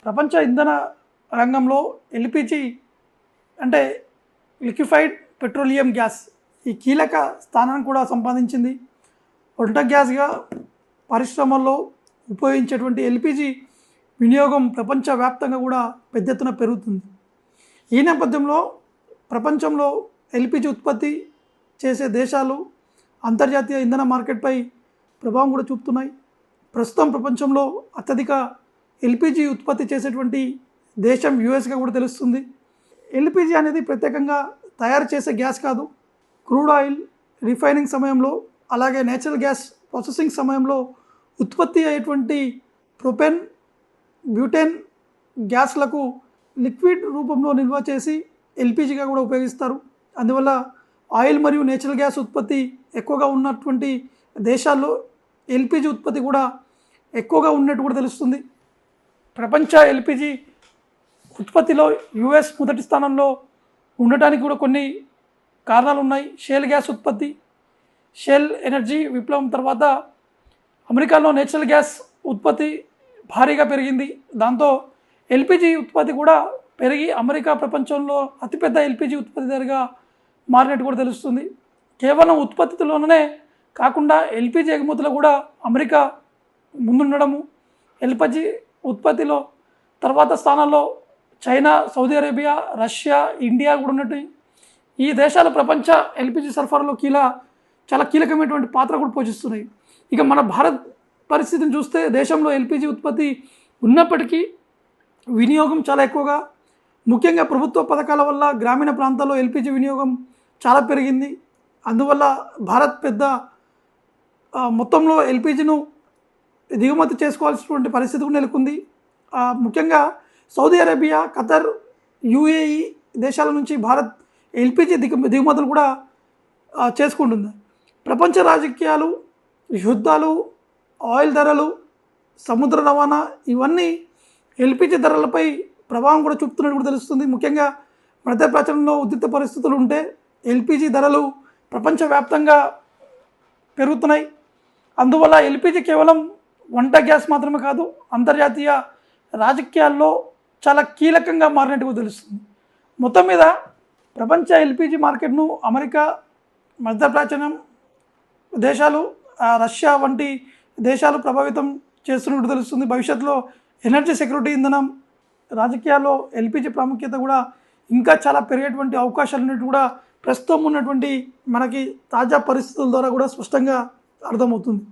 ప్రపంచ ఇంధన రంగంలో ఎల్పిజి అంటే లిక్విఫైడ్ పెట్రోలియం గ్యాస్ ఈ కీలక స్థానాన్ని కూడా సంపాదించింది. వంట గ్యాస్గా పరిశ్రమల్లో ఉపయోగించేటువంటి ఎల్పిజి వినియోగం ప్రపంచవ్యాప్తంగా కూడా పెద్ద ఎత్తున పెరుగుతుంది. ఈ నేపథ్యంలో ప్రపంచంలో ఎల్పిజి ఉత్పత్తి చేసే దేశాలు అంతర్జాతీయ ఇంధన మార్కెట్పై ప్రభావం కూడా చూపుతున్నాయి. ప్రస్తుతం ప్రపంచంలో అత్యధిక ఎల్పిజి ఉత్పత్తి చేసేటువంటి దేశం యుఎస్గా కూడా తెలుస్తుంది. ఎల్పిజి అనేది ప్రత్యేకంగా తయారు చేసే గ్యాస్ కాదు. క్రూడ్ ఆయిల్ రిఫైనింగ్ సమయంలో అలాగే నేచురల్ గ్యాస్ ప్రాసెసింగ్ సమయంలో ఉత్పత్తి అయ్యేటువంటి ప్రొపెన్ బ్యూటేన్ గ్యాస్లకు లిక్విడ్ రూపంలో నిల్వ చేసి ఎల్పిజిగా కూడా ఉపయోగిస్తారు. అందువల్ల ఆయిల్ మరియు నేచురల్ గ్యాస్ ఉత్పత్తి ఎక్కువగా ఉన్నటువంటి దేశాల్లో ఎల్పిజి ఉత్పత్తి కూడా ఎక్కువగా ఉన్నట్టు కూడా తెలుస్తుంది. ప్రపంచ ఎల్పిజి ఉత్పత్తిలో యుఎస్ మొదటి స్థానంలో ఉండటానికి కూడా కొన్ని కారణాలు ఉన్నాయి. షేల్ గ్యాస్ ఉత్పత్తి, షేల్ ఎనర్జీ విప్లవం తర్వాత అమెరికాలో నేచురల్ గ్యాస్ ఉత్పత్తి భారీగా పెరిగింది. దాంతో ఎల్పిజి ఉత్పత్తి కూడా పెరిగి అమెరికా ప్రపంచంలో అతిపెద్ద ఎల్పిజి ఉత్పత్తిదారుగా మారినట్టు కూడా తెలుస్తుంది. కేవలం ఉత్పత్తిలోనే కాకుండా ఎల్పిజి ఎగుమతులు కూడా అమెరికా ముందుండడము, ఎల్పిజి ఉత్పత్తిలో తర్వాత స్థానాల్లో China, Saudi Arabia, Russia, India కూడా ఉన్నట్టు ఈ దేశాలు ప్రపంచ ఎల్పిజి సరఫరాలో చాలా కీలకమైనటువంటి పాత్ర కూడా పోషిస్తున్నాయి. ఇక మన భారత్ పరిస్థితిని చూస్తే దేశంలో ఎల్పిజి ఉత్పత్తి ఉన్నప్పటికీ వినియోగం చాలా ఎక్కువగా, ముఖ్యంగా ప్రభుత్వ పథకాల వల్ల గ్రామీణ ప్రాంతాల్లో ఎల్పిజి వినియోగం చాలా పెరిగింది. అందువల్ల భారత్ పెద్ద మొత్తంలో ఎల్పిజిను దిగుమతి చేసుకోవాల్సినటువంటి పరిస్థితి కూడా నెలకొంది. ముఖ్యంగా సౌదీ అరేబియా, ఖతర్, యుఏఈ దేశాల నుంచి భారత్ ఎల్పిజి దిగుమతులు కూడా చేసుకుంటుంది. ప్రపంచ రాజకీయాలు, యుద్ధాలు, ఆయిల్ ధరలు, సముద్ర రవాణా ఇవన్నీ ఎల్పిజి ధరలపై ప్రభావం కూడా చూపుతున్నట్టు కూడా తెలుస్తుంది. ముఖ్యంగా మధ్యప్రాచ్యంలో ఉద్రిక్త పరిస్థితులు ఉంటే ఎల్పిజి ధరలు ప్రపంచవ్యాప్తంగా పెరుగుతున్నాయి. అందువల్ల ఎల్పిజి కేవలం వంట గ్యాస్ మాత్రమే కాదు, అంతర్జాతీయ రాజకీయాల్లో చాలా కీలకంగా మారినట్టుగా తెలుస్తుంది. మొత్తం మీద ప్రపంచ ఎల్పిజి మార్కెట్ను అమెరికా, మధ్యప్రాచ్యం దేశాలు, రష్యా వంటి దేశాలు ప్రభావితం చేస్తున్నట్టు తెలుస్తుంది. భవిష్యత్తులో ఎనర్జీ సెక్యూరిటీ, ఇంధనం, రాజకీయాల్లో ఎల్పిజి ప్రాముఖ్యత కూడా ఇంకా చాలా పెరిగేటువంటి అవకాశాలు ఉన్నట్టు కూడా ప్రస్తుతం ఉన్నటువంటి మనకి తాజా పరిస్థితుల ద్వారా కూడా స్పష్టంగా అర్థమవుతుంది.